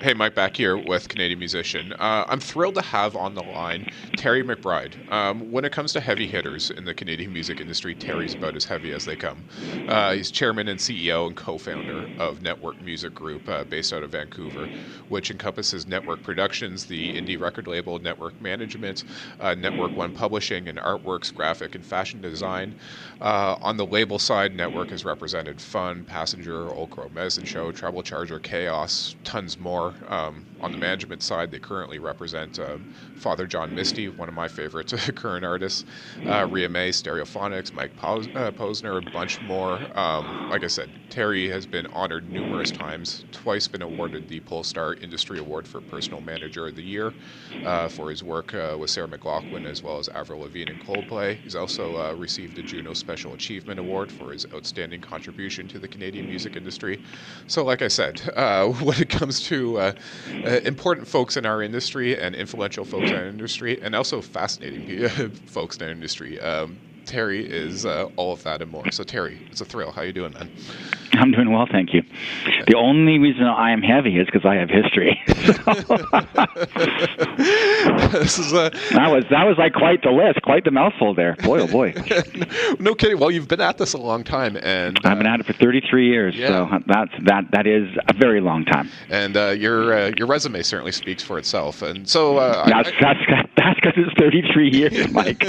Hey, Mike, back here with Canadian Musician. I'm thrilled to have on the line Terry McBride. When it comes to heavy hitters in the Canadian music industry, Terry's about as heavy as they come. He's chairman and CEO and co-founder of Nettwerk Music Group, based out of Vancouver, which encompasses Nettwerk Productions, the indie record label, Nettwerk Management, Nettwerk One Publishing, and Artworks, graphic and fashion design. On the label side, Nettwerk has represented Fun, Passenger, Old Crow Medicine Show, Treble Charger, Chaos, tons more. On the management side, they currently represent Father John Misty, one of my favorite current artists, Ria May, Stereophonics, Mike Posner, a bunch more. Like I said, Terry has been honored numerous times, twice been awarded the Pollstar Industry Award for Personal Manager of the Year for his work with Sarah McLachlan as well as Avril Lavigne and Coldplay. He's also received a Juno Special Achievement Award for his outstanding contribution to the Canadian music industry. So like I said, when it comes to important folks in our industry and influential folks in our industry and also fascinating folks in our industry, Terry is all of that and more. So Terry, it's a thrill. How you doing, man? I'm doing well, thank you. The only reason I am heavy is because I have history. This is that was like quite the list, quite the mouthful there. Boy, oh boy. No kidding. Well, you've been at this a long time, and I've been at it for 33 years. Yeah. So that is a very long time. And your resume certainly speaks for itself. And so that's because it's 33 years, Mike.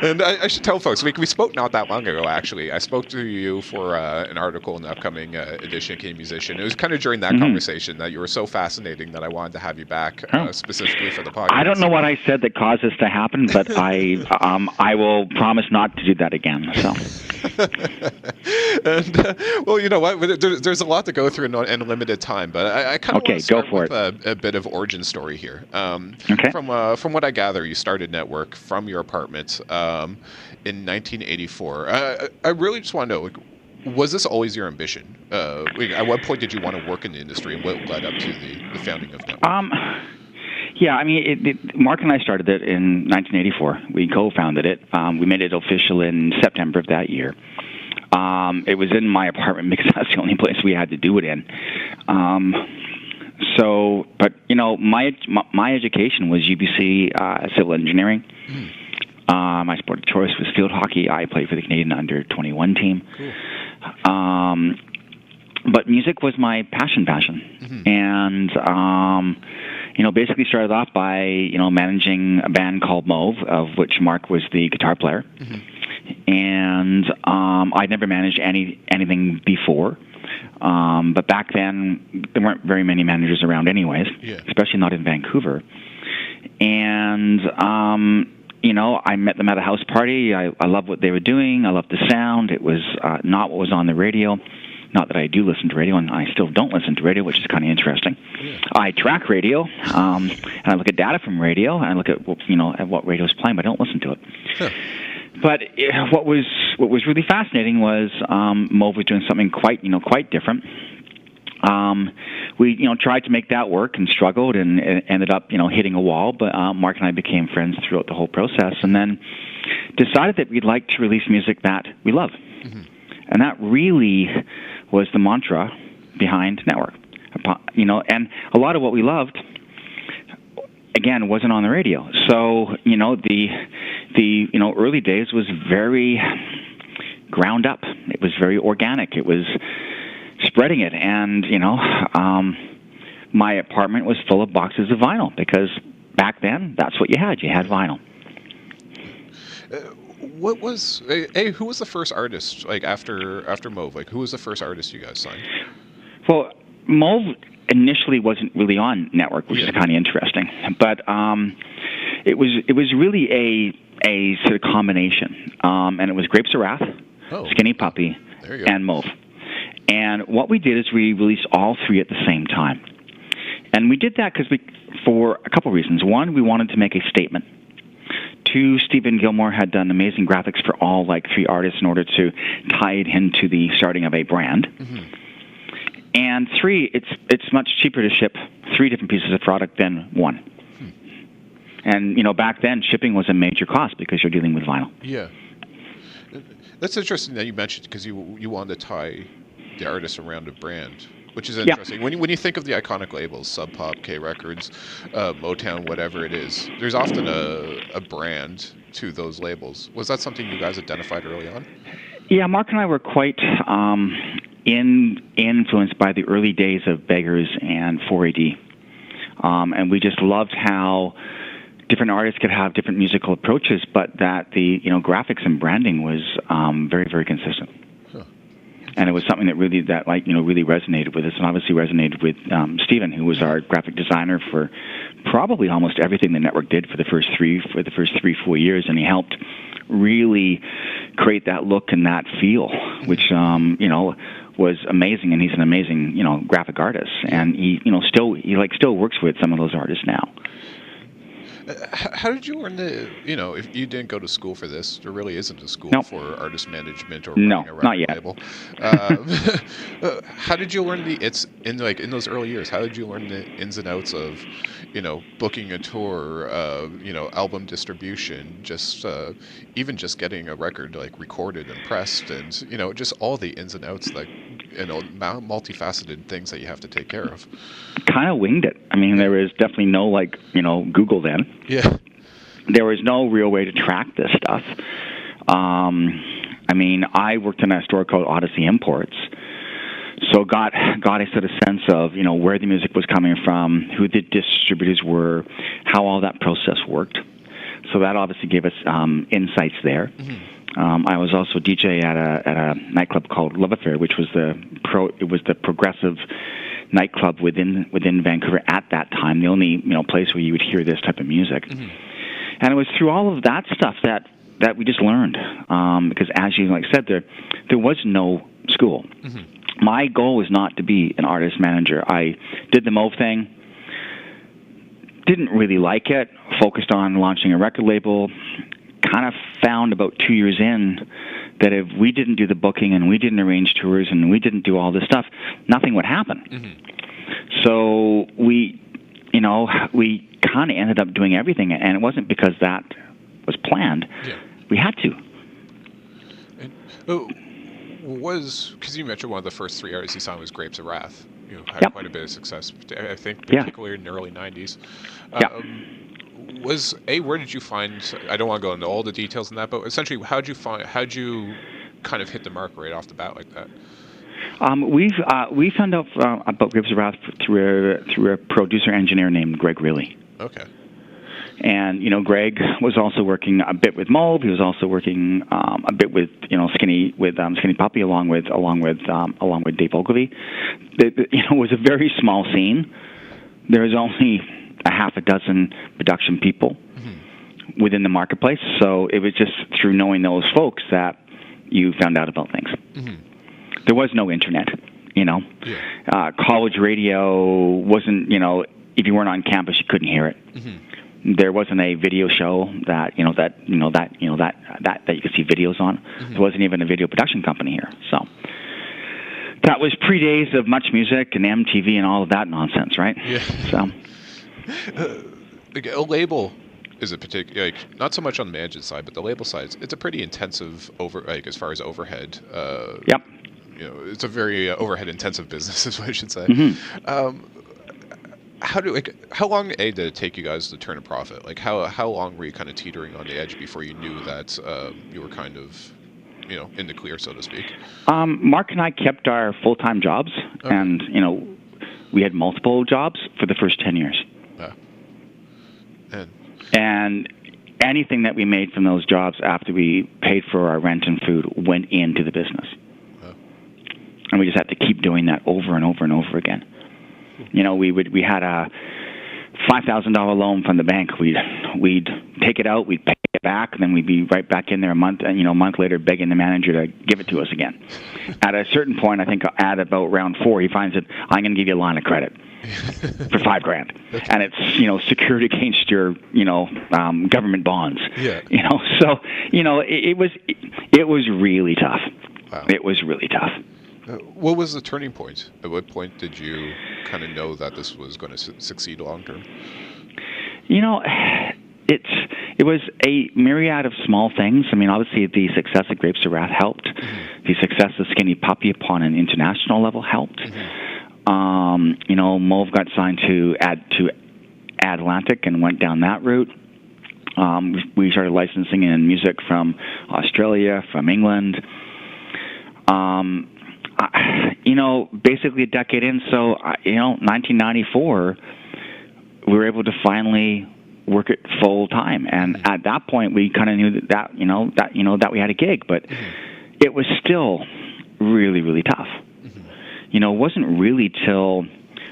And I should tell folks, we spoke not that long ago, actually. I spoke to you for an article in the upcoming edition of Canadian Musician. It was kind of during that conversation that you were so fascinating that I wanted to have you back specifically for the podcast. I don't know what I said that caused this to happen, but I will promise not to do that again. So. And well, you know what? There's a lot to go through in limited time, but I kind of want to start with a bit of origin story here. Okay. From what I gather, you started Nettwerk from your apartment in 1984. I really just want to know, was this always your ambition? At what point did you want to work in the industry, and what led up to the founding of Nettwerk? Yeah, I mean, Mark and I started it in 1984. We co-founded it. We made it official in September of that year. It was in my apartment because that's the only place we had to do it in. But you know, my education was UBC civil engineering. My sport of choice was field hockey. I played for the Canadian under-21 team. Cool. But music was my passion. And basically started off by managing a band called Mauve, of which Mark was the guitar player. And I'd never managed anything before. But back then, there weren't very many managers around anyways, especially not in Vancouver. And, I met them at a house party. I loved what they were doing. I loved the sound. It was not what was on the radio. Not that I do listen to radio, and I still don't listen to radio, which is kind of interesting. I track radio, and I look at data from radio, and I look at what radio is playing, but I don't listen to it. Sure. But what was really fascinating was Mauve was doing something quite different. We tried to make that work and struggled and ended up hitting a wall. But Mark and I became friends throughout the whole process, and then decided that we'd like to release music that we love, and that really was the mantra behind Nettwerk. And a lot of what we loved, again, wasn't on the radio. So the early days was very ground up. It was very organic. It was spreading it, and my apartment was full of boxes of vinyl because back then that's what you had. You had vinyl. Who was the first artist after Mauve? Like, who was the first artist you guys signed? Well, Mauve initially wasn't really on Nettwerk, which is kind of interesting, but it was really a sort of combination, and it was Grapes of Wrath, Skinny Puppy, and Mauve. And what we did is we released all three at the same time, and we did that for a couple of reasons. One, we wanted to make a statement. Two, Stephen Gilmore had done amazing graphics for all three artists in order to tie it into the starting of a brand. And three, it's much cheaper to ship three different pieces of product than one. And back then shipping was a major cost because you're dealing with vinyl. Yeah, that's interesting that you mentioned because you wanted to tie the artist around a brand. which is interesting. When you think of the iconic labels, Sub Pop, K Records, Motown, whatever it is, there's often a brand to those labels. Was that something you guys identified early on? Yeah, Mark and I were quite influenced by the early days of Beggars and 4AD. And we just loved how different artists could have different musical approaches, but that the graphics and branding was very, very consistent. Huh. And it was something that really resonated with us, and obviously resonated with Stephen, who was our graphic designer for probably almost everything the network did for the first 3-4 years, and he helped really create that look and that feel, which was amazing. And he's an amazing graphic artist, and he still works with some of those artists now. How did you learn if you didn't go to school for this, there really isn't a school for artist management or running a record not yet. label. How did you learn in those early years? How did you learn the ins and outs of, booking a tour, album distribution, even just getting a record recorded and pressed, and just all the ins and outs, multifaceted things that you have to take care of? Kind of winged it. I mean, there was definitely no Google then. Yeah. There was no real way to track this stuff. I worked in a store called Odyssey Imports, so got a sort of sense of where the music was coming from, who the distributors were, how all that process worked. So that obviously gave us insights there. Mm-hmm. I was also DJ at a nightclub called Love Affair, which was the progressive nightclub within Vancouver at that time, the only place where you would hear this type of music. Mm-hmm. And it was through all of that stuff that we just learned, because as you said, there was no school. Mm-hmm. My goal was not to be an artist manager. I did the Mauve thing, didn't really like it, focused on launching a record label, kind of found about 2 years in that if we didn't do the booking and we didn't arrange tours and we didn't do all this stuff, nothing would happen. Mm-hmm. So we kind of ended up doing everything, and it wasn't because that was planned. Yeah. We had to. Because you mentioned one of the first 3 artists you signed was Grapes of Wrath. Had quite a bit of success, I think, particularly in the early 90s. Where did you find, I don't want to go into all the details in that, but essentially, how'd you kind of hit the mark right off the bat like that? We found out about Grapes of Wrath through a producer engineer named Greg Reilly. Okay. And Greg was also working a bit with Mauve. He was also working a bit with Skinny Puppy along with Dave Ogilvy. It was a very small scene. There was only a half a dozen production people within the marketplace. So it was just through knowing those folks that you found out about things. Mm-hmm. There was no internet, college radio wasn't, if you weren't on campus, you couldn't hear it. Mm-hmm. There wasn't a video show that you could see videos on. Mm-hmm. There wasn't even a video production company here. So that was pre-days of Much Music and MTV and all of that nonsense, right? Yeah. So a label is a particular, not so much on the management side, but the label side, it's a pretty intensive as far as overhead. Yep. It's a very overhead intensive business, is what I should say. Mm-hmm. How long did it take you guys to turn a profit? How long were you kind of teetering on the edge before you knew that you were kind of in the clear, so to speak? Mark and I kept our full-time jobs, okay. And we had multiple jobs for the first 10 years. And anything that we made from those jobs after we paid for our rent and food went into the business. And we just had to keep doing that over and over and over again. We had a $5,000 loan from the bank. We'd take it out, we'd pay it back, and then we'd be right back in there a month later begging the manager to give it to us again. At a certain point, I think at about round 4, he finds that I'm going to give you a line of credit for $5,000, and it's secured against your government bonds. Yeah. So it was really tough. Wow. It was really tough. What was the turning point? At what point did you kind of know that this was going to succeed long term? It was a myriad of small things. I mean, obviously the success of Grapes of Wrath helped. Mm-hmm. The success of Skinny Puppy upon an international level helped. Mm-hmm. Mauve got signed to Atlantic and went down that route. We started licensing in music from Australia, from England. Basically a decade in, so 1994, we were able to finally work it full time, and at that point, we kind of knew that we had a gig, but it was still really, really tough. It wasn't really till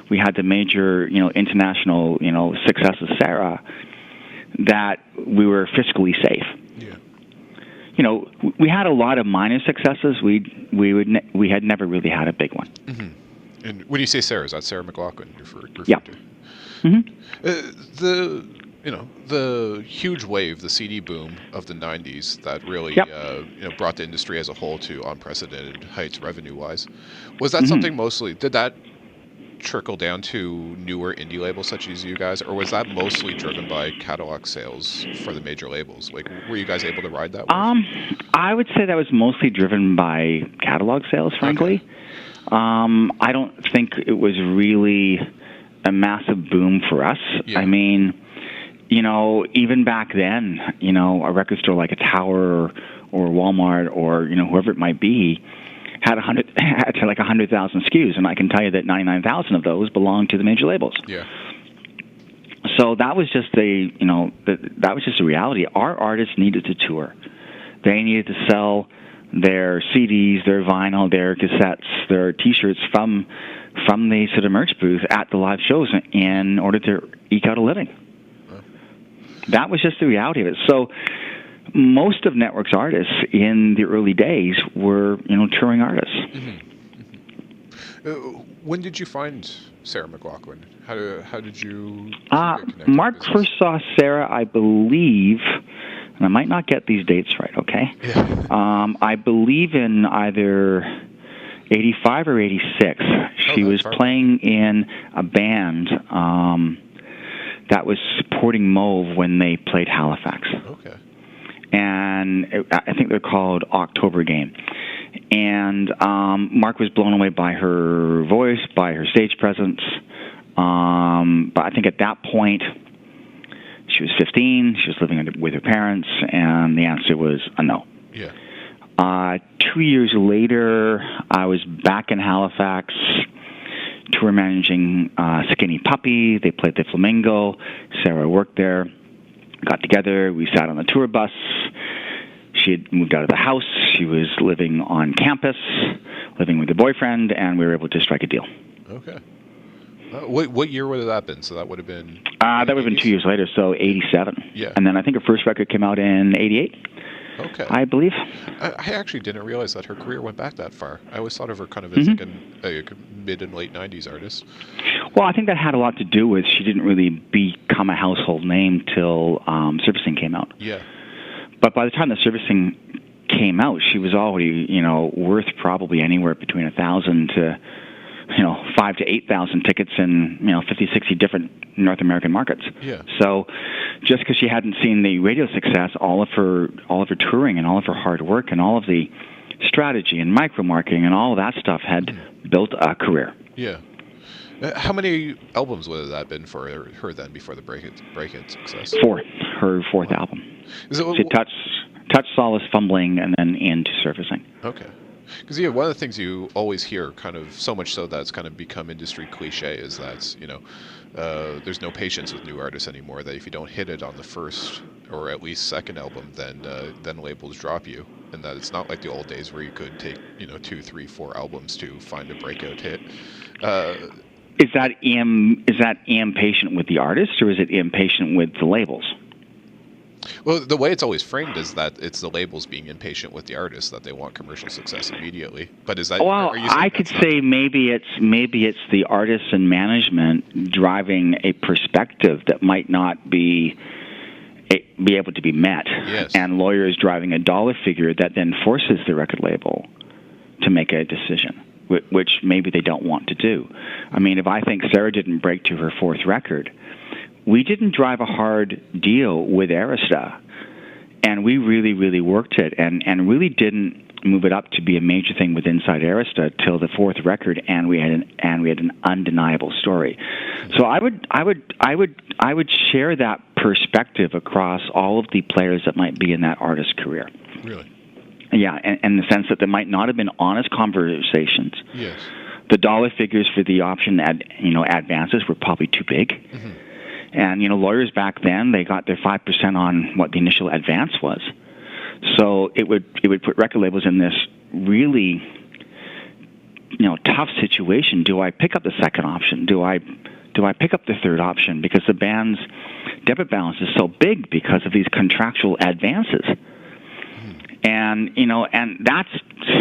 we had the major, international, success of Sarah that we were fiscally safe. Yeah. We had a lot of minor successes. We had never really had a big one. Mm-hmm. And when you say Sarah, is that Sarah McLachlan you're referring to? Mm-hmm. The huge wave, the CD boom of the 90s that really brought the industry as a whole to unprecedented heights revenue-wise. Was that something mostly, did that trickle down to newer indie labels such as you guys, or was that mostly driven by catalog sales for the major labels? Like, were you guys able to ride that wave? I would say that was mostly driven by catalog sales, frankly. Okay. I don't think it was really a massive boom for us. Yeah. I mean, even back then, a record store like a Tower or Walmart or, whoever it might be, had like 100,000 SKUs, and I can tell you that 99,000 of those belonged to the major labels. Yeah. So that was just that was just a reality. Our artists needed to tour. They needed to sell their CDs, their vinyl, their cassettes, their T-shirts from the sort of merch booth at the live shows in order to eke out a living. Huh. That was just the reality of it. So most of Nettwerk's artists in the early days were, touring artists. Mm-hmm. When did you find Sarah McLachlan? How did you Mark first saw Sarah, I believe, and I might not get these dates right, okay? Yeah. I believe in either 85 or 86. She was playing in a band that was supporting Mauve when they played Halifax. Okay. And I think they're called October Game. And Mark was blown away by her voice, by her stage presence. But I think at that point, she was 15, she was living with her parents, and the answer was a no. Yeah. 2 years later, I was back in Halifax, tour managing Skinny Puppy. They played the Flamingo. Sarah worked there. Got together. We sat on the tour bus. She had moved out of the house. She was living on campus, living with her boyfriend, and we were able to strike a deal. Okay. What year would have that been? So that would have been... that would have been 2 years later, so 87. Yeah. And then I think her first record came out in 88. Okay. I believe. I actually didn't realize that her career went back that far. I always thought of her kind of as like a mid and late 90s artist. Well, I think that had a lot to do with she didn't really become a household name till Servicing came out. Yeah. But by the time the Servicing came out, she was already, worth probably anywhere between 1,000 to 5,000 to 8,000 tickets in 50, 60 different North American markets. Yeah. So just because she hadn't seen the radio success, all of her touring and all of her hard work and all of the strategy and micro marketing and all of that stuff had built a career. Yeah. How many albums would that have been for her then before the break-in success? 4. Her 4th album. She touched, Solace, Fumbling, and then into Surfacing. Okay. Because one of the things you always hear, kind of so much so that it's kind of become industry cliche, is that there's no patience with new artists anymore. That if you don't hit it on the first or at least second album, then labels drop you, and that it's not like the old days where you could take 2, 3, 4 albums to find a breakout hit. Is that impatient with the artist, or is it impatient with the labels? Well, the way it's always framed is that it's the labels being impatient with the artists, that they want commercial success immediately. But is that? Well, I could say maybe it's the artists and management driving a perspective that might not be able to be met, yes. And lawyers driving a dollar figure that then forces the record label to make a decision, which maybe they don't want to do. I mean, if I think Sarah didn't break to her 4th record, we didn't drive a hard deal with Arista, and we really, really worked it, and really didn't move it up to be a major thing with Inside Arista till the fourth record, and we had an undeniable story. So I would share that perspective across all of the players that might be in that artist's career. Really? Yeah, and in the sense that there might not have been honest conversations. Yes. The dollar figures for the option advances were probably too big. Mm-hmm. And lawyers back then, they got their 5% on what the initial advance was. So it would put record labels in this really tough situation. Do I pick up the second option? Do I pick up the third option? Because the band's debit balance is so big because of these contractual advances. And that's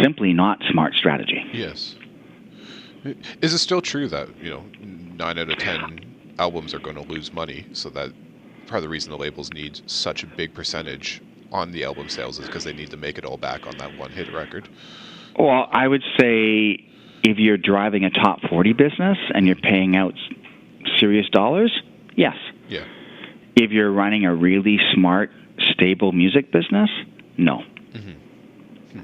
simply not smart strategy. Yes. Is it still true that 9 out of 10 albums are going to lose money? So that part of the reason the labels need such a big percentage on the album sales is because they need to make it all back on that one hit record. Well, I would say if you're driving a top 40 business and you're paying out serious dollars, yes. Yeah. If you're running a really smart, stable music business, no.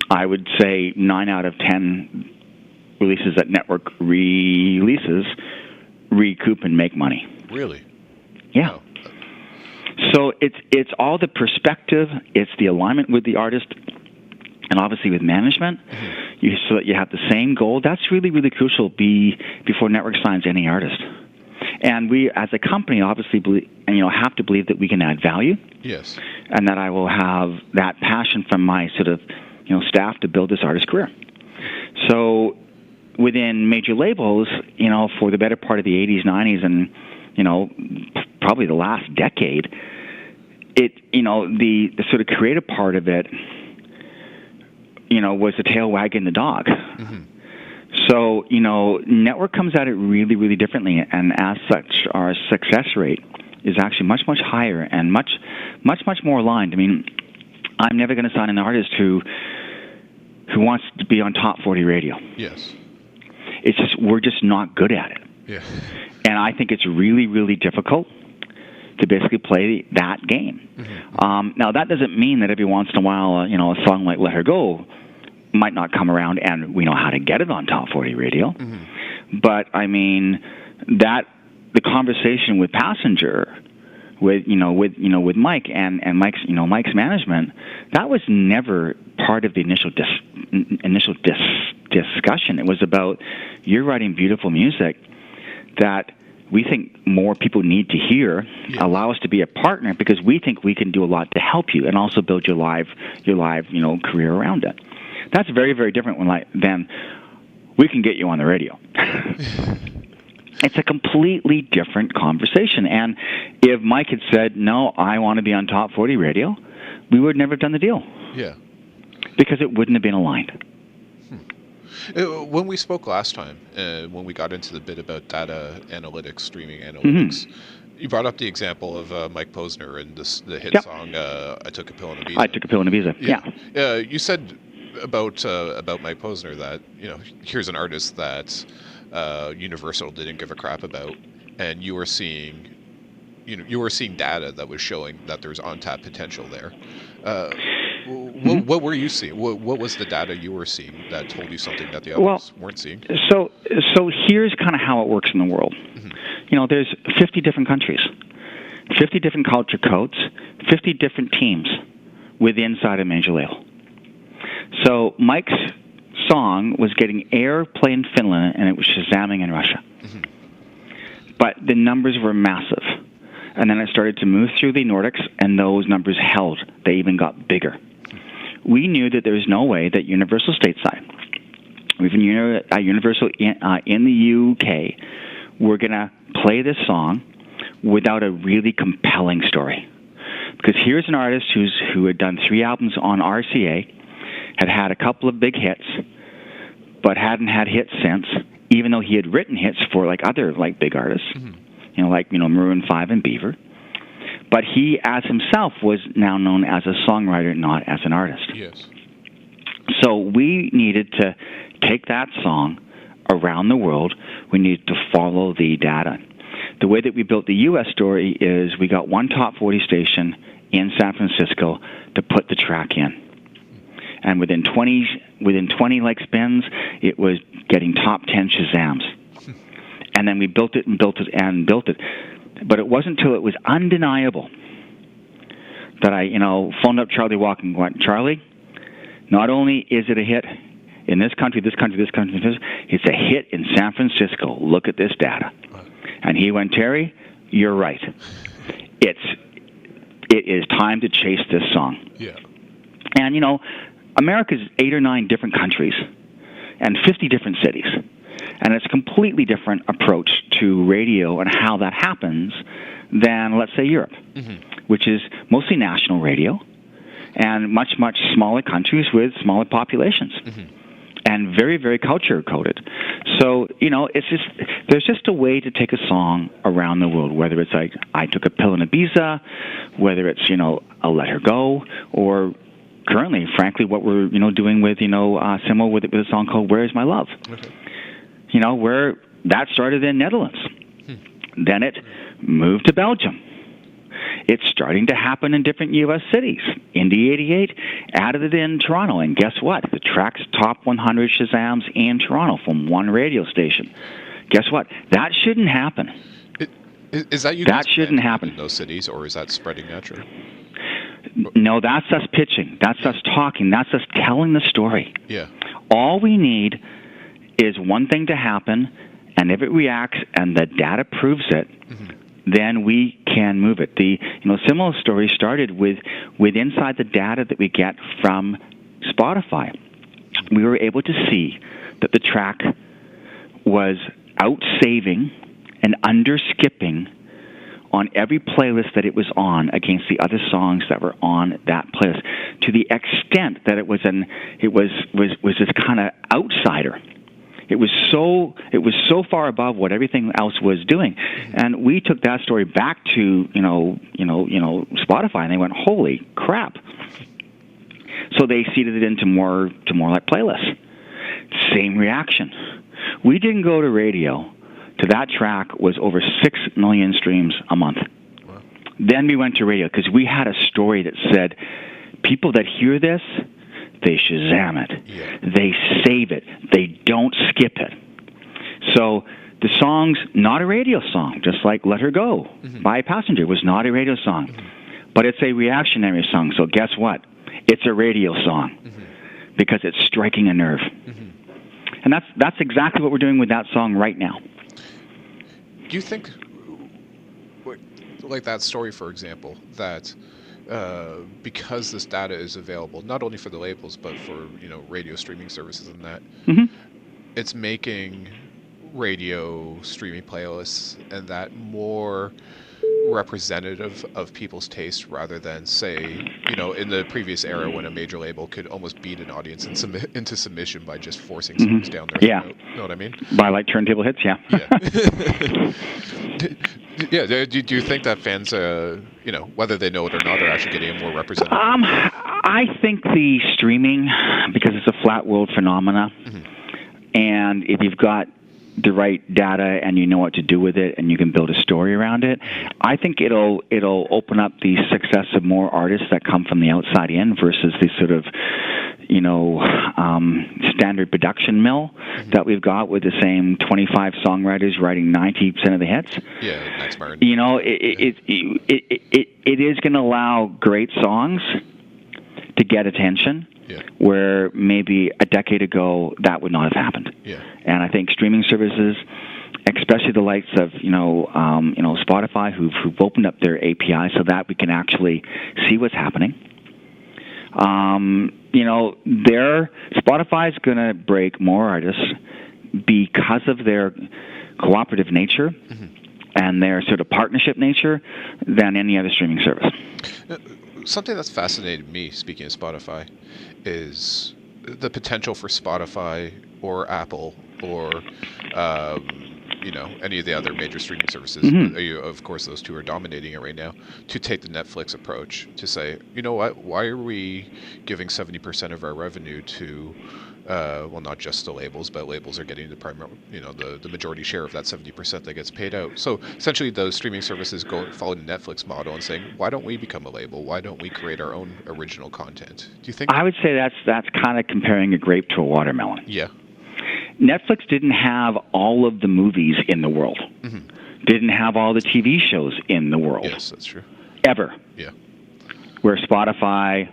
I would say 9 out of 10 releases that Nettwerk releases recoup and make money. Really? Yeah. Wow. So it's all the perspective, it's the alignment with the artist, and obviously with management, so that you have the same goal. That's really, really crucial before Nettwerk signs any artist. And we, as a company, obviously have to believe that we can add value. Yes. And that I will have that passion from my sort of staff to build this artist's career. So within major labels, for the better part of the 80s, 90s, and probably the last decade, the sort of creative part of it, was the tail wagging the dog. Mm-hmm. So, Nettwerk comes at it really, really differently, and as such, our success rate is actually much, much higher and much, much, much more aligned. I mean, I'm never going to sign an artist who wants to be on top 40 radio. Yes. It's just, we're just not good at it. Yeah. And I think it's really, really difficult to basically play that game. Mm-hmm. Now, that doesn't mean that every once in a while, a song like Let Her Go might not come around and we know how to get it on top 40 radio. Mm-hmm. But, I mean, the conversation with Passenger, with Mike and Mike's management, that was never part of the initial discussion. It was about, you're writing beautiful music that we think more people need to hear. Yeah. Allow us to be a partner because we think we can do a lot to help you and also build your live career around it. That's very, very different than we can get you on the radio. It's a completely different conversation. And if Mike had said, no, I want to be on top 40 radio, we would never have done the deal. Yeah. Because it wouldn't have been aligned. When we spoke last time, when we got into the bit about data analytics, streaming analytics, you brought up the example of Mike Posner and the hit song, I Took a Pill in Ibiza. I Took a Pill in Ibiza, yeah. You said about Mike Posner that, here's an artist that Universal didn't give a crap about, and you were seeing data that was showing that there's on-tap potential there. What were you seeing? What was the data you were seeing that told you something that the others weren't seeing? So here's kind of how it works in the world. Mm-hmm. There's 50 different countries, 50 different culture codes, 50 different teams inside a major label. So Mike's song was getting airplay in Finland, and it was Shazamming in Russia. Mm-hmm. But the numbers were massive. And then it started to move through the Nordics, and those numbers held. They even got bigger. We knew that there was no way that Universal stateside, even Universal in the UK, were going to play this song without a really compelling story. Because here's an artist who had done 3 albums on RCA, had a couple of big hits, but hadn't had hits since, even though he had written hits for other big artists, Maroon 5 and Beaver. But he, as himself, was now known as a songwriter, not as an artist. Yes. So we needed to take that song around the world. We needed to follow the data. The way that we built the U.S. story is we got one top 40 station in San Francisco to put the track in. and within 20 like spins, it was getting top 10 Shazams. And then we built it and built it and built it. But it wasn't until it was undeniable that I, phoned up Charlie Walken and went, Charlie, not only is it a hit in this country, it's a hit in San Francisco. Look at this data. And he went, Terry, you're right. It is time to chase this song. Yeah. And, America's 8 or 9 different countries and 50 different cities. And it's a completely different approach to radio and how that happens than, let's say, Europe, which is mostly national radio and much, much smaller countries with smaller populations and very, very culture-coded. So, there's just a way to take a song around the world, whether it's like I Took a Pill in Ibiza, whether it's, I'll Let Her Go, or currently, frankly, what we're, doing with, similar with a song called Where Is My Love? Okay. Where that started in Netherlands. Then it moved to Belgium. It's starting to happen in different U.S. cities. Indie 88 added it in Toronto, and guess what? The track's top 100 Shazams in Toronto from one radio station. Guess what? That shouldn't happen. Is that you? That shouldn't happen in those cities, or is that spreading naturally? No, that's us pitching. That's us talking. That's us telling the story. Yeah. All we need is one thing to happen, and if it reacts and the data proves it, then we can move it. The similar story started with inside the data that we get from Spotify. We were able to see that the track was outsaving and under-skipping on every playlist that it was on against the other songs that were on that playlist, to the extent that it was this kind of outsider. It was so far above what everything else was doing, and we took that story back to Spotify, and they went, "Holy crap!" So they seeded it into more like playlists. Same reaction. We didn't go to radio. To that track was over 6 million streams a month. Wow. Then we went to radio because we had a story that said people that hear this, they Shazam it. Yeah. They save it. They don't skip it. So the song's not a radio song, just like Let Her Go by Passenger was not a radio song. But it's a reactionary song. So guess what? It's a radio song because it's striking a nerve. And that's exactly what we're doing with that song right now. Do you think, like that story, for example, that because this data is available not only for the labels but for radio streaming services and that, it's making radio streaming playlists and that more representative of people's taste rather than, say, in the previous era when a major label could almost beat an audience into submission by just forcing songs down their throat. You know what I mean? By like turntable hits, yeah. Yeah. Do you think that fans, whether they know it or not, are actually getting a more representative? I think the streaming, because it's a flat world phenomena, and if you've got the right data and you know what to do with it and you can build a story around it, I think it'll open up the success of more artists that come from the outside in versus the sort of standard production mill that we've got with the same 25 songwriters writing 90% of the hits. Yeah, Max Martin. It is going to allow great songs to get attention. Yeah. Where maybe a decade ago that would not have happened. Yeah. And I think streaming services, especially the likes of Spotify, who've opened up their API so that we can actually see what's happening. Spotify's going to break more artists because of their cooperative nature and their sort of partnership nature than any other streaming service. Something that's fascinated me, speaking of Spotify, is the potential for Spotify or Apple or any of the other major streaming services. Of course, those two are dominating it right now. To take the Netflix approach to say, you know what? Why are we giving 70% of our revenue to well, not just the labels, but labels are getting the majority share of that 70% that gets paid out. So essentially, those streaming services following the Netflix model and saying, why don't we become a label? Why don't we create our own original content? Do you think? I would say that's kind of comparing a grape to a watermelon. Yeah. Netflix didn't have all of the movies in the world. Mm-hmm. Didn't have all the TV shows in the world. Yes, that's true. Ever. Yeah. Where Spotify,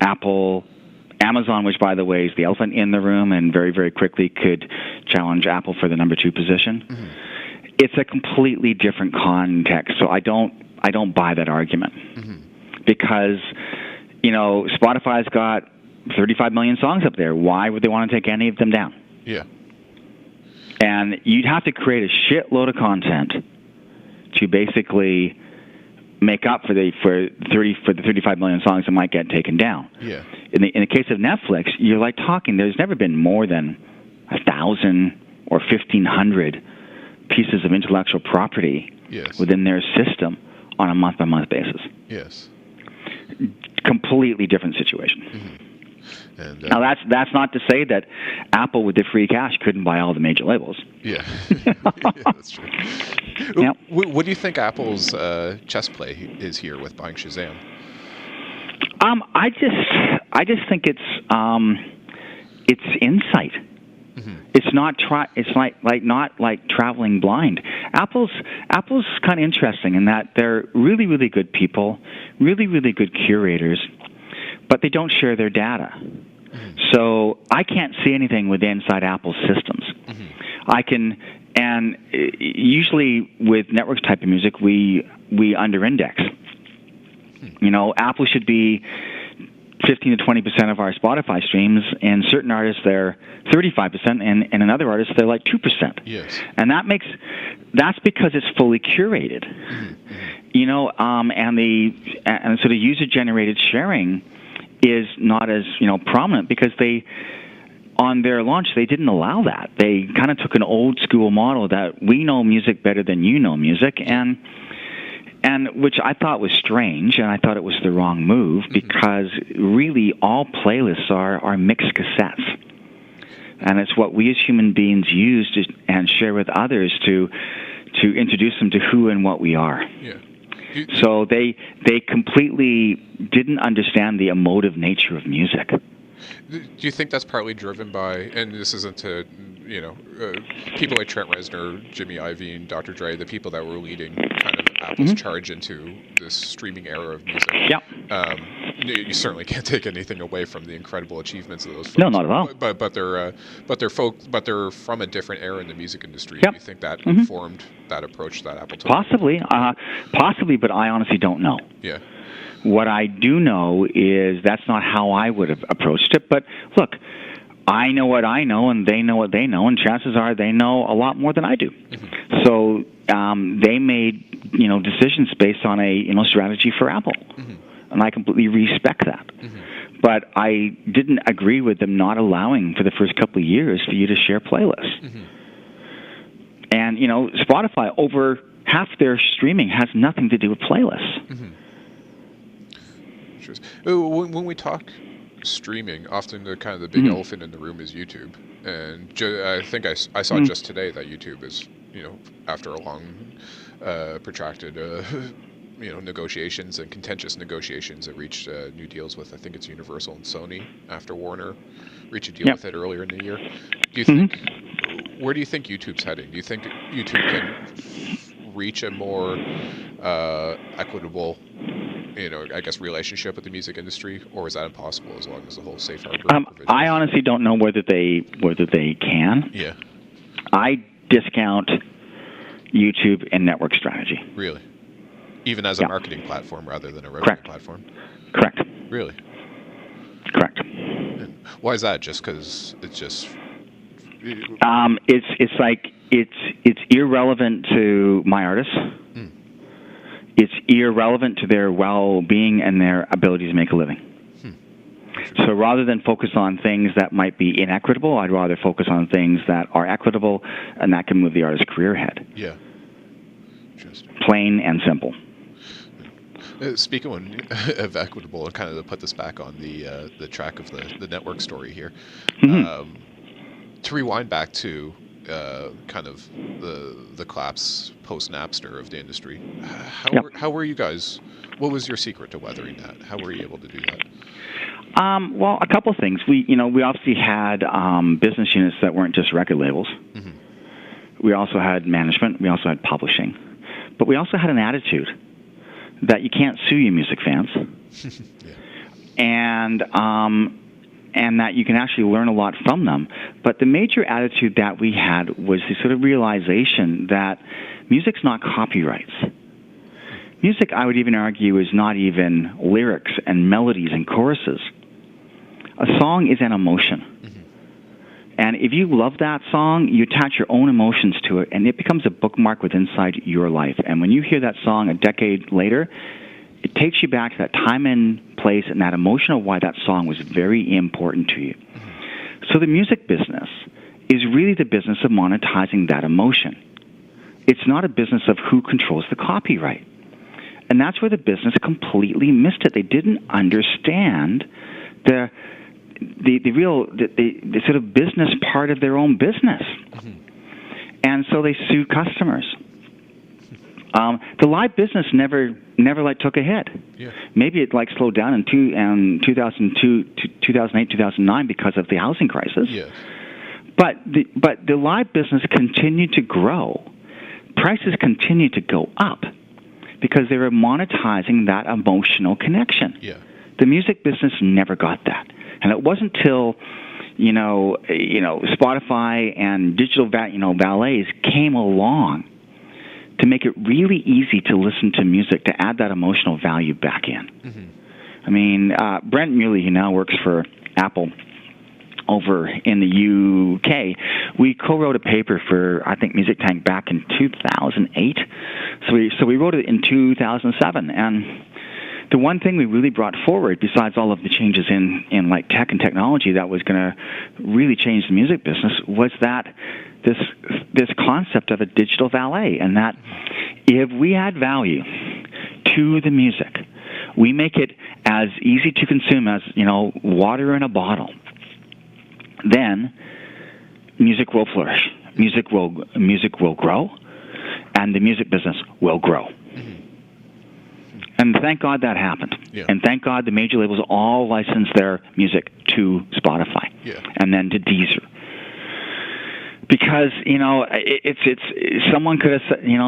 Apple, Amazon, which, by the way, is the elephant in the room and very, very quickly could challenge Apple for the number 2 position. Mm-hmm. It's a completely different context, so I don't buy that argument. Mm-hmm. Because, Spotify's got 35 million songs up there. Why would they want to take any of them down? Yeah. And you'd have to create a shitload of content to basically make up for the 35 million songs that might get taken down. Yeah. In the case of Netflix, you're like talking. There's never been more than 1,000 or 1,500 pieces of intellectual property within their system on a month-by-month basis. Yes. Completely different situation. Mm-hmm. And, now that's not to say that Apple with the free cash couldn't buy all the major labels. Yeah, yeah, that's true. Yep. What do you think Apple's chess play is here with buying Shazam? I just think it's insight. Mm-hmm. It's not not like traveling blind. Apple's kind of interesting in that they're really, really good people, really, really good curators, but they don't share their data. Mm-hmm. So I can't see anything inside Apple's systems. Mm-hmm. I can, and usually with networks type of music, we under-index. Mm-hmm. Apple should be 15 to 20% of our Spotify streams, and certain artists they're 35%, and in other artists they're like 2%. Yes. And that's because it's fully curated. Mm-hmm. And sort of user-generated sharing is not as prominent because on their launch they didn't allow that. They kind of took an old school model that we know music better than you know music, and which I thought was strange, and I thought it was the wrong move because really all playlists are mixed cassettes, and it's what we as human beings use and share with others to introduce them to who and what we are. Yeah. So they completely didn't understand the emotive nature of music. Do you think that's partly driven by, and this isn't to, people like Trent Reznor, Jimmy Iovine, Dr. Dre, the people that were leading kind of Apple's charge into this streaming era of music? Yeah. You certainly can't take anything away from the incredible achievements of those folks. No, not at all. But they're from a different era in the music industry. Yep. Do you think that informed that approach that Apple took? Possibly, but I honestly don't know. Yeah. What I do know is that's not how I would have approached it. But look, I know what I know, and they know what they know, and chances are they know a lot more than I do. Mm-hmm. So they made decisions based on a strategy for Apple, and I completely respect that. Mm-hmm. But I didn't agree with them not allowing for the first couple of years for you to share playlists. Mm-hmm. And Spotify, over half their streaming has nothing to do with playlists. Mm-hmm. When we talk streaming, often the big elephant in the room is YouTube, and I think I saw just today that YouTube is after a long protracted negotiations and contentious negotiations, it reached new deals with, I think it's Universal and Sony after Warner reached a deal with it earlier in the year. Do you think where do you think YouTube's heading? Do you think YouTube can reach a more equitable relationship with the music industry, or is that impossible as long as the whole safe harbor provision? I honestly don't know whether they can. Yeah. I discount YouTube and network strategy. Really? Even as a marketing platform rather than a revenue platform? Correct. Really? Correct. And why is that? Just because it's just... It's irrelevant to my artists. Mm. It's irrelevant to their well-being and their ability to make a living. So rather than focus on things that might be inequitable, I'd rather focus on things that are equitable and that can move the artist's career ahead. Yeah. Interesting. Plain and simple. Speaking of equitable, and kind of to put this back on the track of the network story here, to rewind back to kind of the collapse post-Napster of the industry, how were you guys? What was your secret to weathering that? How were you able to do that? Well, a couple of things. We obviously had business units that weren't just record labels. Mm-hmm. We also had management. We also had publishing. But we also had an attitude that you can't sue your music fans. Yeah. And that you can actually learn a lot from them. But the major attitude that we had was the sort of realization that music's not copyrights. Music, I would even argue, is not even lyrics and melodies and choruses. A song is an emotion. Mm-hmm. And if you love that song, you attach your own emotions to it, and it becomes a bookmark within inside your life. And when you hear that song a decade later, it takes you back to that time and place and that emotion of why that song was very important to you. Mm-hmm. So the music business is really the business of monetizing that emotion. It's not a business of who controls the copyright. And that's where the business completely missed it. They didn't understand the sort of business part of their own business. Mm-hmm. And so they sued customers. The live business never took a hit. Yeah. Maybe it slowed down in 2002, 2008, 2009 because of the housing crisis. Yes. But the live business continued to grow. Prices continued to go up because they were monetizing that emotional connection. Yeah. The music business never got that. And it wasn't until, Spotify and digital, valets came along to make it really easy to listen to music, to add that emotional value back in. Mm-hmm. I mean, Brent Muley, who now works for Apple over in the UK, we co-wrote a paper for, I think, Music Tank back in 2008. So we wrote it in 2007, and the one thing we really brought forward, besides all of the changes in tech and technology that was going to really change the music business, was that this concept of a digital valet, and that if we add value to the music, we make it as easy to consume as water in a bottle, then music will flourish, music will grow, and the music business will grow. And thank God that happened. Yeah. And thank God the major labels all licensed their music to Spotify, and then to Deezer. Because it's someone could have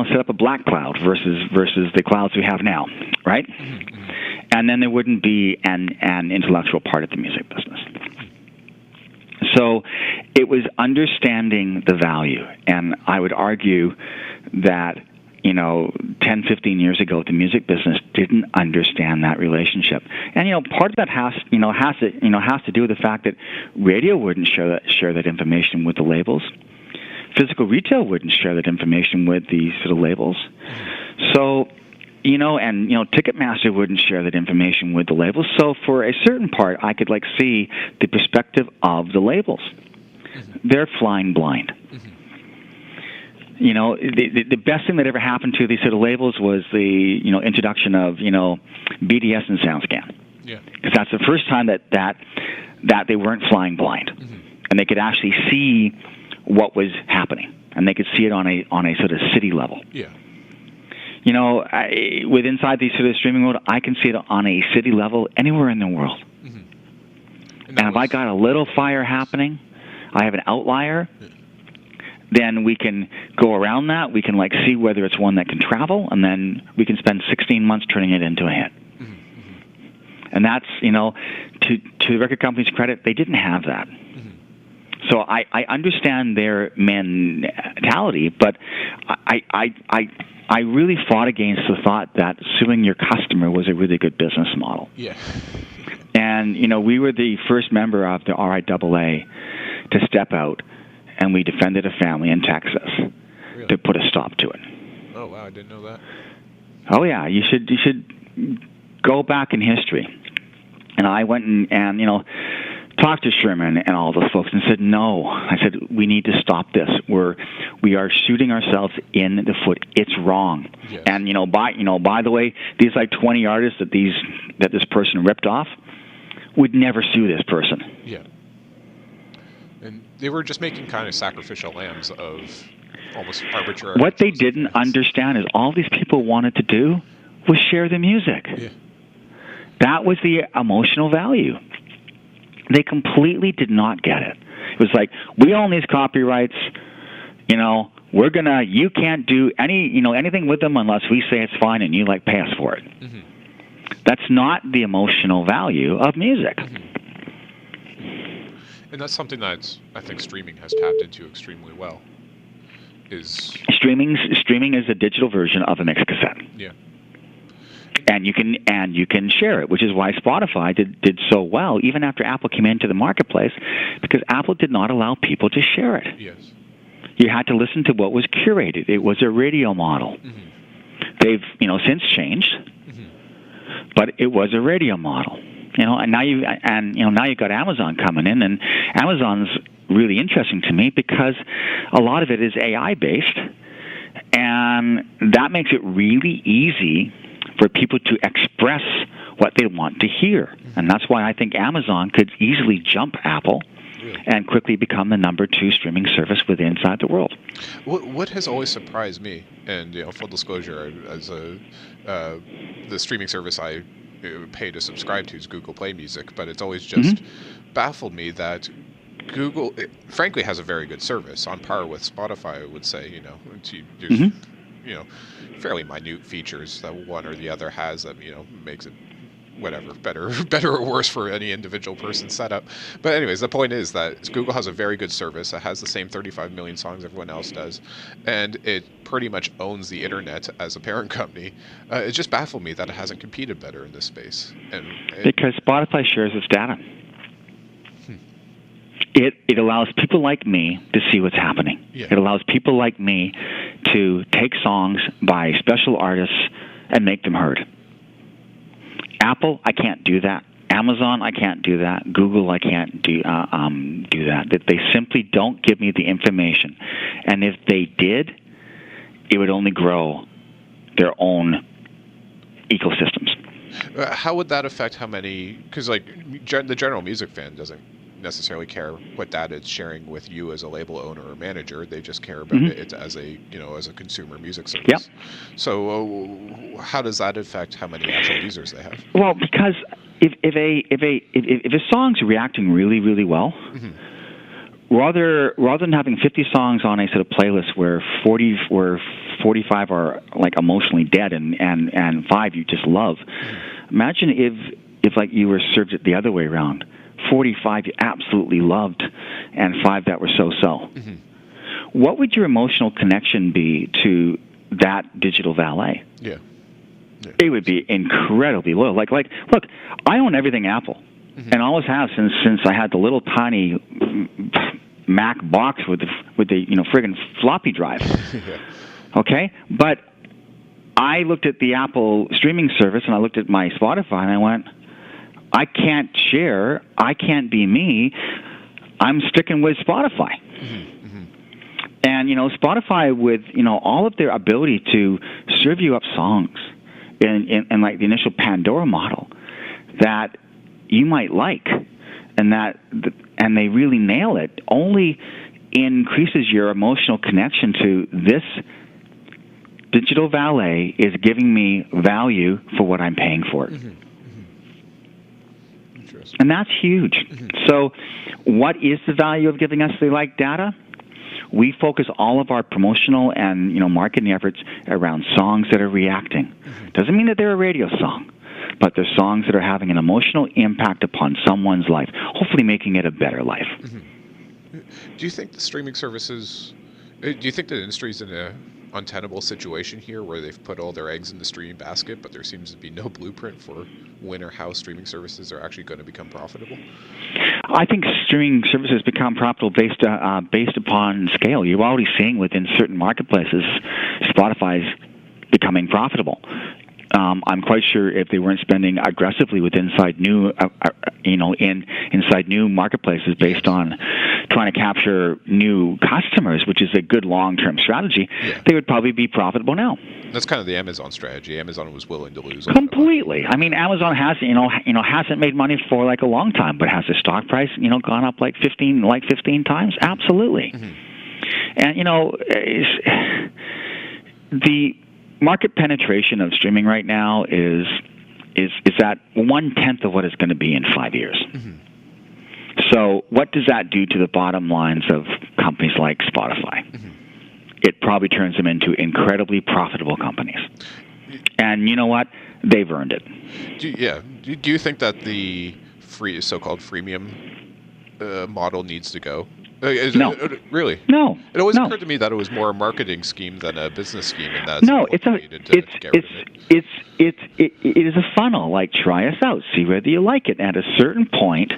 set up a black cloud versus the clouds we have now, right? Mm-hmm. And then there wouldn't be an intellectual part of the music business. So it was understanding the value, and I would argue that 10, 15 years ago, the music business didn't understand that relationship. And part of that has to do with the fact that radio wouldn't share that information with the labels. Physical retail wouldn't share that information with the sort of labels. So, Ticketmaster wouldn't share that information with the labels. So for a certain part, I could see the perspective of the labels. Mm-hmm. They're flying blind. Mm-hmm. The best thing that ever happened to these sort of labels was the introduction of BDS and SoundScan. Yeah. Because that's the first time that they weren't flying blind, mm-hmm. and they could actually see what was happening, and they could see it on a sort of city level. Yeah. With inside these sort of streaming world, I can see it on a city level anywhere in the world. Mm-hmm. And if I got a little fire happening, I have an outlier. Yeah. Then we can go around that. We can see whether it's one that can travel, and then we can spend 16 months turning it into a hit. Mm-hmm. And that's to the record company's credit, they didn't have that. Mm-hmm. So I understand their mentality, but I really fought against the thought that suing your customer was a really good business model. Yeah. And we were the first member of the RIAA to step out. And we defended a family in Texas to put a stop to it. Oh wow, I didn't know that. Oh yeah, you should go back in history. And I went and talked to Sherman and all those folks and said, no. I said, we need to stop this. We are shooting ourselves in the foot. It's wrong. Yes. And by the way, these like 20 artists that this person ripped off would never sue this person. Yeah. And they were just making kind of sacrificial lambs of almost arbitrary. What they didn't understand is all these people wanted to do was share the music. Yeah. That was the emotional value. They completely did not get it. It was like, we own these copyrights, you can't do anything with them unless we say it's fine and you pay us for it. Mm-hmm. That's not the emotional value of music. Mm-hmm. And that's something that I think streaming has tapped into extremely well. Streaming is a digital version of a mixed cassette. Yeah. And you can share it, which is why Spotify did so well even after Apple came into the marketplace, because Apple did not allow people to share it. Yes. You had to listen to what was curated. It was a radio model. Mm-hmm. They've since changed, mm-hmm. but it was a radio model. And now you've got Amazon coming in, and Amazon's really interesting to me because a lot of it is AI based, and that makes it really easy for people to express what they want to hear. Mm-hmm. And that's why I think Amazon could easily jump Apple and quickly become the number 2 streaming service inside the world. What has always surprised me, and full disclosure, as the streaming service I pay to subscribe to is Google Play Music, but it's always just mm-hmm. baffled me that Google, frankly, has a very good service on par with Spotify. I would say, there's mm-hmm. Fairly minute features that one or the other has that makes it whatever better or worse for any individual person's setup. But anyways, the point is that Google has a very good service. It has the same 35 million songs everyone else does, and it pretty much owns the internet as a parent company. It just baffled me that it hasn't competed better in this space. Because Spotify shares its data. It allows people like me to see what's happening. Yeah. It allows people like me to take songs by special artists and make them heard. Apple, I can't do that. Amazon, I can't do that. Google, I can't do that. They simply don't give me the information. And if they did, it would only grow their own ecosystems. How would that affect how many? Because the general music fan doesn't necessarily care what data it's sharing with you as a label owner or manager. They just care about mm-hmm. it as a consumer music service. Yep. So how does that affect how many actual users they have? Well, because if a song's reacting really, really well, mm-hmm. rather than having 50 songs on a sort of playlist where 45 are emotionally dead and 5 you just love, mm-hmm. imagine if you were served it the other way around. 45 you absolutely loved, and 5 that were so-so. Mm-hmm. What would your emotional connection be to that digital valet? Yeah. It would be incredibly low. Look, I own everything Apple, mm-hmm. and always have since I had the little tiny Mac box with the friggin' floppy drive. Yeah. Okay, but I looked at the Apple streaming service and I looked at my Spotify and I went, I can't share. I can't be me. I'm sticking with Spotify. Mm-hmm. Mm-hmm. And, Spotify with, all of their ability to serve you up songs in the initial Pandora model that you might like and they really nail it, only increases your emotional connection to this digital valet is giving me value for what I'm paying for it. Mm-hmm. And that's huge. Mm-hmm. So what is the value of giving us the data? We focus all of our promotional and marketing efforts around songs that are reacting. Mm-hmm. Doesn't mean that they're a radio song, but they're songs that are having an emotional impact upon someone's life, hopefully making it a better life. Mm-hmm. Do you think the streaming services, do you think the industry's in a untenable situation here where they've put all their eggs in the streaming basket, but there seems to be no blueprint for when or how streaming services are actually going to become profitable? I think streaming services become profitable based upon scale. You're already seeing within certain marketplaces, Spotify's becoming profitable. I'm quite sure if they weren't spending aggressively with inside new inside new marketplaces based on trying to capture new customers, which is a good long-term strategy, they would probably be profitable now. That's kind of the Amazon strategy. Amazon was willing to lose completely. I mean, Amazon hasn't made money for like a long time, but has the stock price gone up like 15 times? Absolutely. And the market penetration of streaming right now is at 1/10 of what it's going to be in 5 years. So what does that do to the bottom lines of companies like Spotify? It probably turns them into incredibly profitable companies. And you know what? They've earned it. Do you think that the so-called freemium model needs to go? No. Really? No. It always occurred to me that it was more a marketing scheme than a business scheme, and that's it is a funnel. Like, try us out, see whether you like it. At a certain point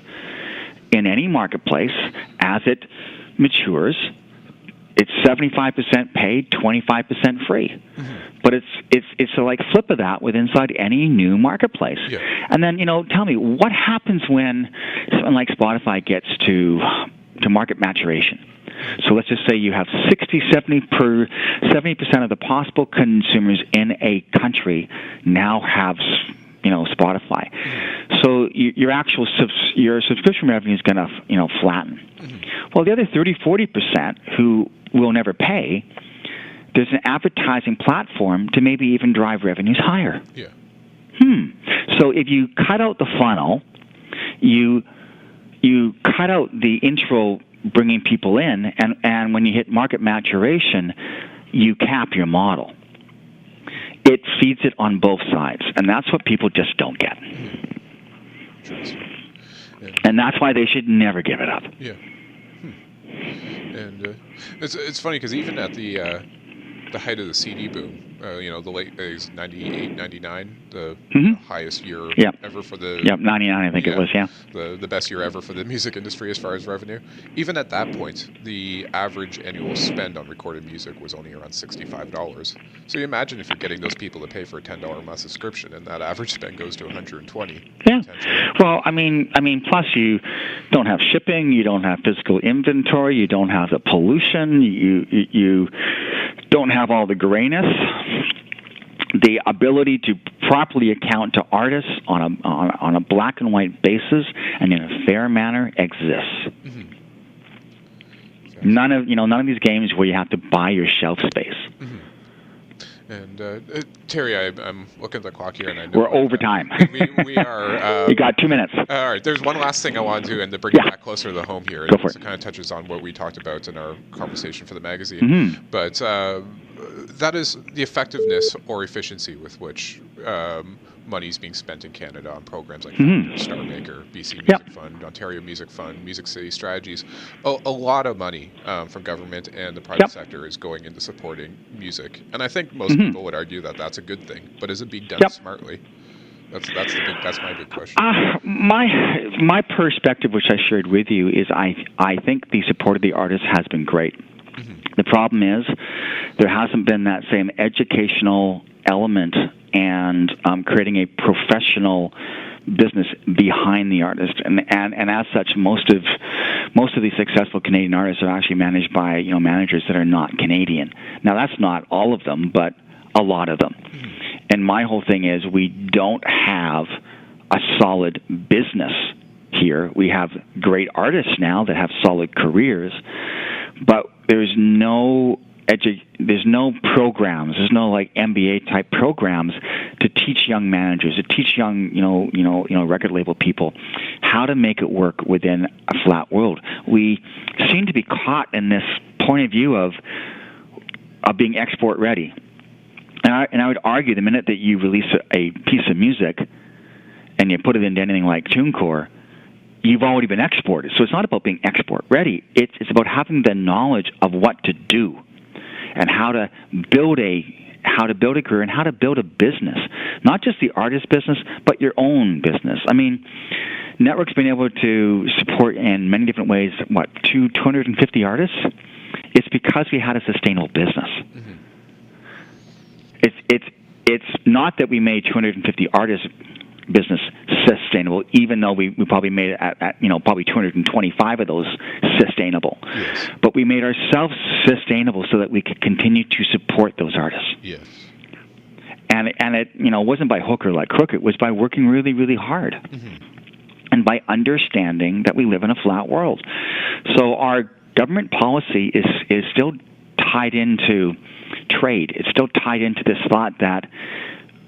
in any marketplace, as it matures, it's 75% paid, 25% free. But it's a like flip of that with inside any new marketplace. And then tell me what happens when something like Spotify gets to market maturation. So let's just say you have 70% of the possible consumers in a country now have Spotify. So your subscription revenue is going to flatten. Well, the other 30-40% who will never pay, there's an advertising platform to maybe even drive revenues higher. So if you cut out the funnel, you cut out the intro bringing people in, and when you hit market maturation, you cap your model. It feeds it on both sides, and that's what people just don't get. And that's why they should never give it up. And it's funny because even at the height of the CD boom, the late 98, 99, the highest year ever for the... 99 I think it was, The best year ever for the music industry as far as revenue. Even at that point, the average annual spend on recorded music was only around $65. So you imagine if you're getting those people to pay for a $10 a month subscription, and that average spend goes to $120. Well, I mean, plus you don't have shipping, you don't have physical inventory, you don't have the pollution, you don't have all the grayness. The ability to properly account to artists on a black and white basis and in a fair manner exists. None of these games where you have to buy your shelf space. And Terry, I'm looking at the clock here, and I know we're over time. We are. You got 2 minutes. All right. There's one last thing I want to do, and to bring it back closer to the home here. Go for it. It kind of touches on what we talked about in our conversation for the magazine. But that is the effectiveness or efficiency with which money is being spent in Canada on programs like Star Maker, BC Music Fund, Ontario Music Fund, Music City Strategies. A lot of money from government and the private sector is going into supporting music, and I think most people would argue that that's a good thing. But is it being done smartly? That's my big question. My perspective, which I shared with you, is I think the support of the artists has been great. The problem is there hasn't been that same educational element and creating a professional business behind the artist, and as such, most of these successful Canadian artists are actually managed by managers that are not Canadian. Now that's not all of them, but a lot of them. And my whole thing is we don't have a solid business here. We have great artists now that have solid careers, but there's no programs. There's no like MBA type programs to teach young managers, to teach young record label people how to make it work within a flat world. We seem to be caught in this point of view of being export ready. And I would argue the minute that you release a piece of music and you put it into anything like TuneCore, you've already been exported. So it's not about being export ready. It's about having the knowledge of what to do and how to build a career and how to build a business, not just the artist business, but your own business. I mean, Nettwerk's been able to support in many different ways. 250 artists? It's because we had a sustainable business. It's not that we made 250 artists business sustainable, even though we probably made it at probably 225 of those sustainable. Yes. But we made ourselves sustainable so that we could continue to support those artists. Yes. And it wasn't by hook or like crook. It was by working really, really hard. Mm-hmm. And by understanding that we live in a flat world. So our government policy is still tied into trade. It's still tied into this thought that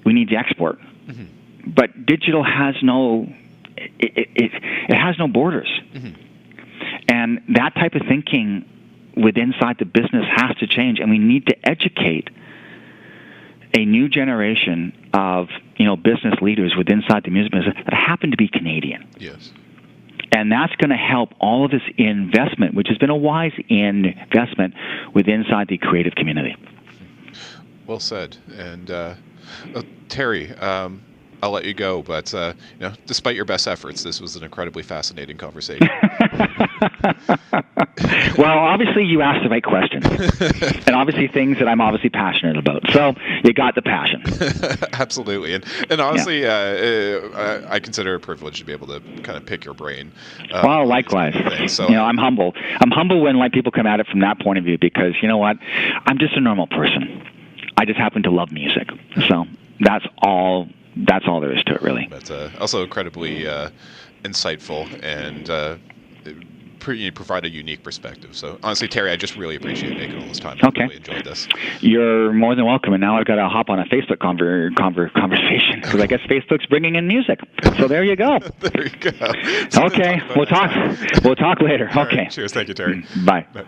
we need to export. Mm-hmm. But digital has it has no borders. Mm-hmm. And that type of thinking inside the business has to change, and we need to educate a new generation of business leaders inside the music business that happen to be Canadian. Yes. And that's going to help all of this investment, which has been a wise investment inside the creative community. Well said. And Terry, I'll let you go, but despite your best efforts, this was an incredibly fascinating conversation. Well, obviously you asked the right questions, and obviously things that I'm obviously passionate about. So you got the passion. Absolutely, and honestly, I consider it a privilege to be able to kind of pick your brain. Well, likewise. So I'm humble. I'm humble when people come at it from that point of view, because you know what, I'm just a normal person. I just happen to love music, so that's all. That's all there is to it, really. But also incredibly insightful, and you provide a unique perspective. So honestly, Terry, I just really appreciate making all this time. I really enjoyed this. You're more than welcome. And now I've got to hop on a Facebook conversation, because I guess Facebook's bringing in music. So there you go. There you go. Okay, we'll talk later. All okay. Right. Cheers. Thank you, Terry. Bye. Bye.